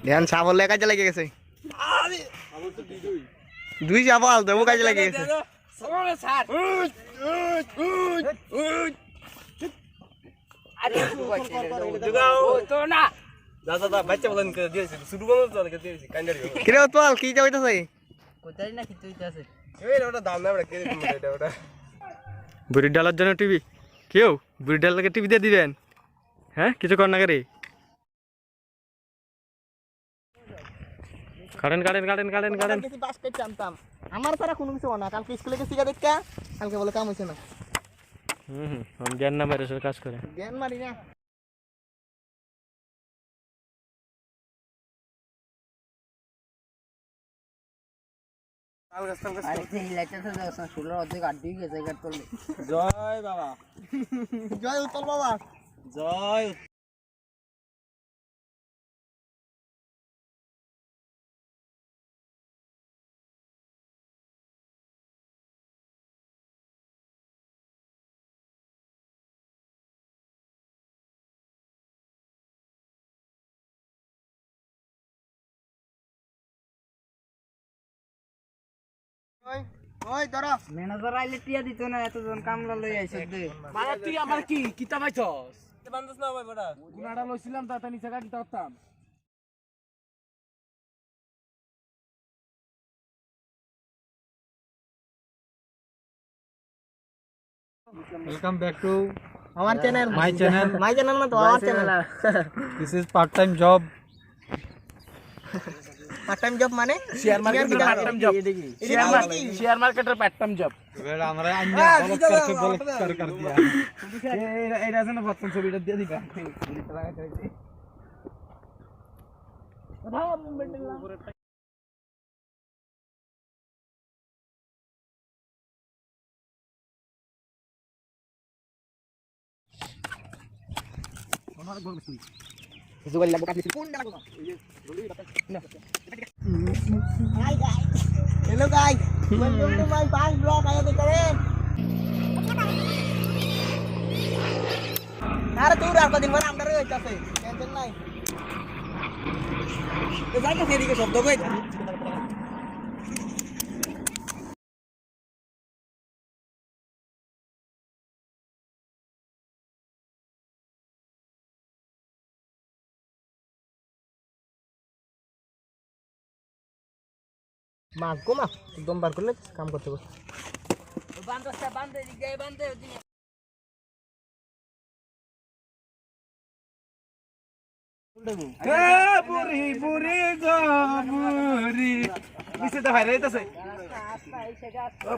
ধ্যান সাবল কাজে লেগে গেছে দুই সাবল দেবো কাজে লেগে গেছে কিরে তোল কি যাইতেছে বুড়ির ডালার জন্য টিভি কেউ বুড়ির ডালাকে টিভি দিয়ে দিবেন হ্যাঁ কিছু কর না রে কাটেন কাটেন কাটেন কাটেন কাটেন বাস পেট টানতাম আমার তারা কোনো কিছু না কালকে স্কুলে গেছি দেখা কালকে বলে কাম হইছে না আমি জ্ঞান না মেরে কাজ করে জ্ঞান মারি না জয় বাবা জয় উত্তল বাবা জয় ওই ধরো ম্যানেজার আইলে টিয়া দিত না এতজন কামলা লই আইছ দে মানে তুই আমার কি কিতা পাইছস তে বান্দস না ভাই বড়া গুনাডা লইছিলাম তা নিচে কাটি তাতাম ওয়েলকাম ব্যাক টু আমার চ্যানেল মাই চ্যানেল না তো আমার channel this is part time job part time job মানে শেয়ার মার্কেটের পার্ট টাইম জব শেয়ার মার্কেটের পার্ট টাইম জব এবারে আমরা আইনা বলক কর দিয়া এইটা আছে না প্রথম ছবিটা দিয়ে দিবা কথা মুভমেন্ট আমার গোল মিস্ত্রি জুগালি লাগবো কাটলি কোন লাগবো hi guys hello guys welcome to my fast blog आया देख रहे अरे तू रात को दिन भर अंदर रह जाते टेंशन नहीं तो जाके फेरी के शब्द को माफ को माफ एकदम बार करले काम करते बस बांधो से बांधे दिखे बांधे ए बुरी बुरी गो बुरी किसे तो हारे तो से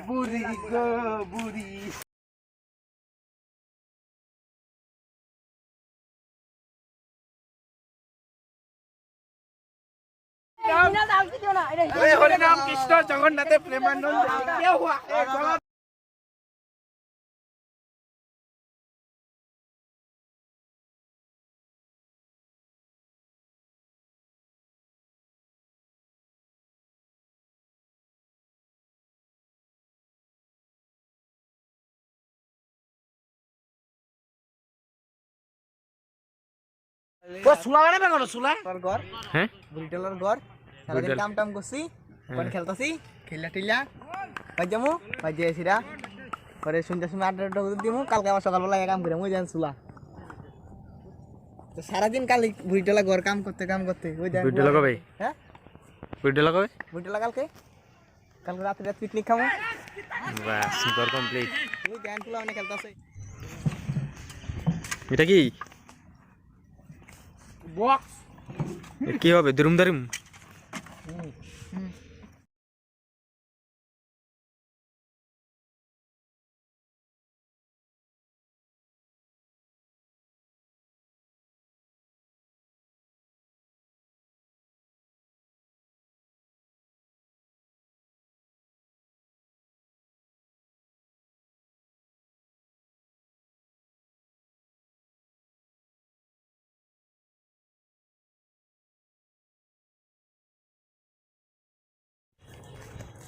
बुरी गो बुरी हरि नाम कृष्ण जगन्नाथ प्रेमानंद क्या हुआ वो सुला गाने में कौन सुला पर गौर हैं बुलटेलर गौर সারাদিন কাম টাম করছি কোন খেলতাছি খেলা টিলা বাজমু বাজে এসিরা পরে সন্ধ্যা সময় 8টা দিমু কালকে আবার সকালবেলা কাম করে মই জান সুলা তো সারাদিন কাল বুইটলা ঘর কাম করতে ওই জান বুইটলা কবে হ্যাঁ বুইটলা কবে বুইটলা কালকে রাতে পিকনিক খামু বাস ঘর কমপ্লিট ওই জান ফুলা অনেক খেলতাছে এটা কি বক্স কি হবে দরুম দরুম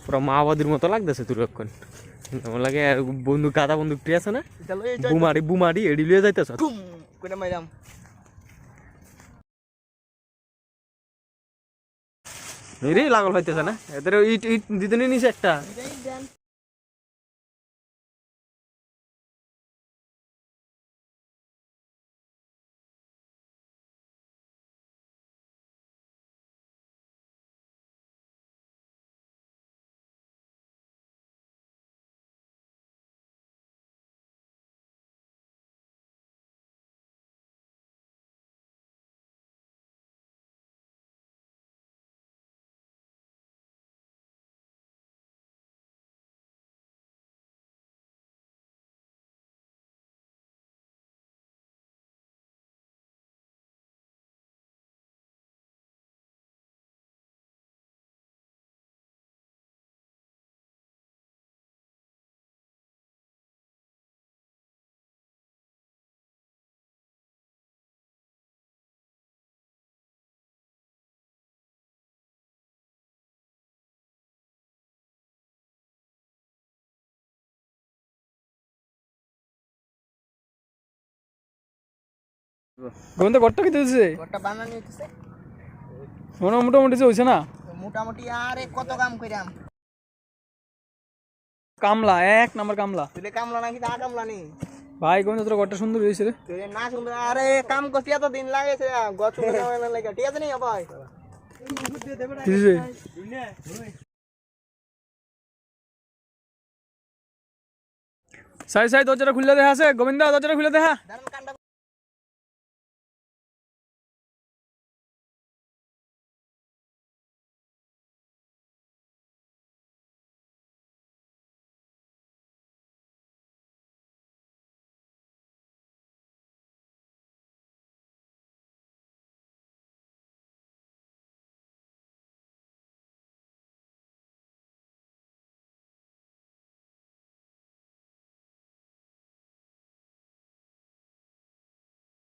পুরো মাওবাদীর মতো লাগতেছে তোর এখন আমার লাগে বন্দুক গাদা বন্দুকটি আছে না বুমারি এডি লিয়ে যাইতেছ মেরে লাগল হইতেছে না এদের ইট ইট দিতে নিছে একটা গোবিন্দ গড়টা কি দিতেছে ঘরটা বানানি হইতেছে মোটামুটি হয়েছে না মোটামুটি আরে কত কাম কইরাম কামলা এক নাম্বার কামলা তুই কামলা নাকি তা কামলা নি ভাই গোবিন্দ তোর গড়টা সুন্দর হয়েছে রে তুই না সুন্দর আরে কাম করছি এত দিন লাগেছে গছ সুন্দর লাগে ঠিক আছে নি ভাই সাই সাই দরজাটা খুলে দেখা আছে গোবিন্দ দরজাটা খুলে দেখা